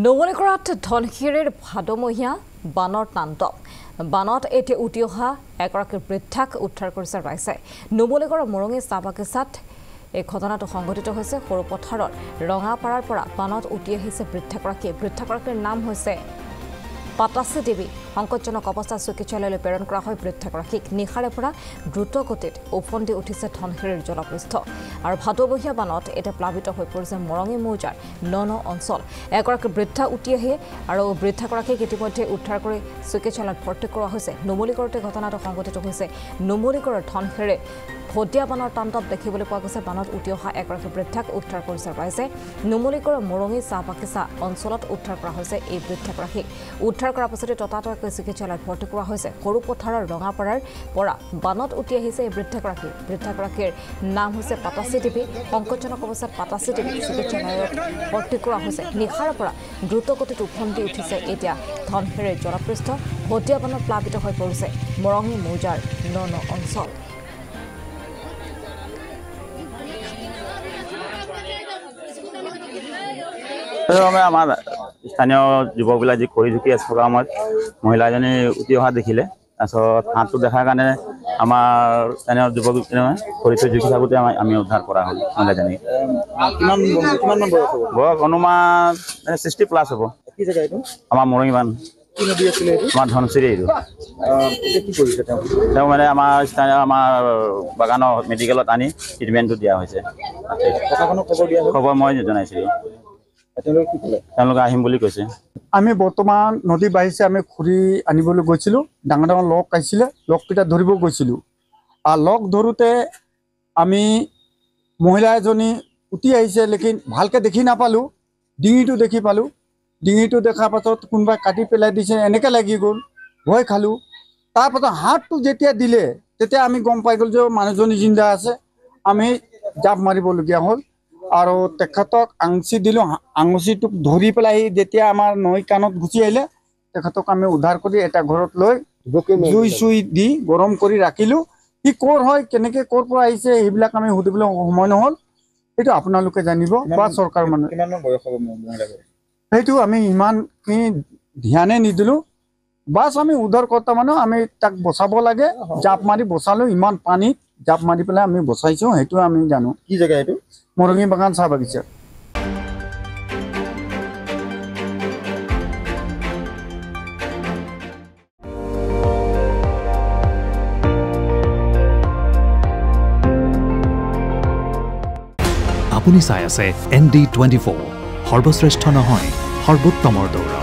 নমলিগড়ত ধনশিৰিৰ ভাদমহীয়া বানৰ তাণ্ডৱ বানত এটি উটি অহা এগৰাকী বৃদ্ধাক উদ্ধাৰ কৰিছে ৰাইজে নমলিগড়ৰ মৰঙী চাহ বাগিচাত এই ঘটনাটো সংঘটিত হৈছে সৰু পথাৰৰ ৰঙাপাৰাৰ পৰা বানত উটি আহিছে বৃদ্ধাগৰাকীৰ নাম হৈছে পাতাসী দেৱী সংকটজনক অৱস্থাত চিকিৎসালয়লৈ প্ৰেৰণ কৰা হয় বৃদ্ধাগৰাকীক নিশাৰে পৰা দ্ৰুতগতিত উফন্দি উঠিছে ধনশিৰিৰ জলপৃষ্ঠ আৰু ভাদমহীয়া বানত এটা প্লাবিত হৈ পৰিছে মৰঙী মৌজাৰ ন অঞ্চল এগৰাকী বৃদ্ধা উটি আহে আৰু বৃদ্ধাগৰাকীক ইতিমধ্যে উদ্ধাৰ কৰি চিকিৎসালয়ত ভৰ্তি কৰোৱা হৈছে নমলিগড়তে ঘটনাটো সংঘটিত হৈছে নমলিগড়ৰ ধনশিৰি ভদিয়া বানৰ তাণ্ডৱ দেখিবলৈ পোৱা গৈছে বানত উটি অহা এগৰাকী বৃদ্ধাক উদ্ধাৰ কৰিছে ৰাইজে নমলিগড়ৰ মৰঙী চাহ বাগিচা অঞ্চলত উদ্ধাৰ কৰা হৈছে এই বৃদ্ধাগৰাকীক উদ্ধাৰ কৰাৰ পাছতে ততাতৈয়াকৈ চিকিৎসালয়ত ভৰ্তি কৰা হৈছে সৰু পথাৰৰ ৰঙাপাৰাৰ পৰা বানত উটি আহিছে এই বৃদ্ধাগৰাকীৰ নাম হৈছে পাতাসী দেৱী সংকটজনক অৱস্থাত পাতাসী দেৱী চিকিৎসালয়ত ভৰ্তি কৰা হৈছে নিশাৰ পৰা দ্ৰুতগতিত উফন্দি উঠিছে এতিয়া ধনশিৰিৰ জলপৃষ্ঠ ভদিয়া বানত প্লাবিত হৈ পৰিছে মৰঙী মৌজাৰ ন অঞ্চল আমাৰ স্থানীয় যুৱকবিলাক যি কৰি ঢুকি আছে থকা সময়ত মহিলাজনী উটি অহা দেখিলে তাৰপিছত হাতটো দেখাৰ কাৰণে আমাৰ স্থানীয় যুৱক কৰি থৈ ঢুকি থাকোঁতে আমি উদ্ধাৰ কৰা হ'ল মহিলাজনীক বয়স অনুমান 60+ হ'ব আমাৰ মৰঙী বান আমাৰ ধনশিৰি এইটো তেওঁ মানে আমাৰ স্থানীয় আমাৰ বাগানৰ মেডিকেলত আনি ট্ৰিটমেণ্টটো দিয়া হৈছে খবৰ মই জনাইছিলোঁ তেওঁলোকে আহিম বুলি কৈছে আমি বৰ্তমান নদী বাঢ়িছে আমি খুৰি আনিবলৈ গৈছিলোঁ ডাঙৰ লগ আহিছিলে লগকেইটা ধৰিব গৈছিলোঁ আৰু লগ ধৰোঁতে আমি মহিলা এজনী উটি আহিছে লেকিন ভালকৈ দেখি নাপালোঁ ডিঙিটো দেখি পালোঁ ডিঙিটো দেখাৰ পাছত কোনোবাই কাটি পেলাই দিছে এনেকৈ লাগি গ'ল ভয় খালোঁ তাৰপাছত হাতটো যেতিয়া দিলে তেতিয়া আমি গম পাই গ'লোঁ যে মানুহজনী জিন্দা আছে আমি জাপ মাৰিবলগীয়া হ'ল আৰু তেখেতক আঙুচি দিলোঁ আঙুচিটোক ধৰি পেলাই যেতিয়া আমাৰ নৈ কাণত গুচি আহিলে তেখেতক আমি উদ্ধাৰ কৰি এটা ঘৰত লৈ জুই চুই দি গৰম কৰি ৰাখিলোঁ সি ক'ৰ হয় কেনেকৈ ক'ৰ পৰা আহিছে সেইবিলাক আমি সুধিবলৈ সময় নহ'ল সেইটো আপোনালোকে জানিব বা চৰকাৰ মানুহ সেইটো আমি ইমানখিনি ধ্যানে নিদিলোঁ বাছ আমি উদ্ধাৰ কৰোঁতে মানে আমি তাক বচাব লাগে জাপ মাৰি বচালোঁ ইমান পানীত জাপ মাৰি পেলাই আমি বচাইছোঁ সেইটো আমি জানো কি জেগা এইটো মৰঙী বাগান চাহ বাগিচা আপুনি চাই আছে ND24 সৰ্বশ্ৰেষ্ঠ নহয় সৰ্বোত্তমৰ দৌৰা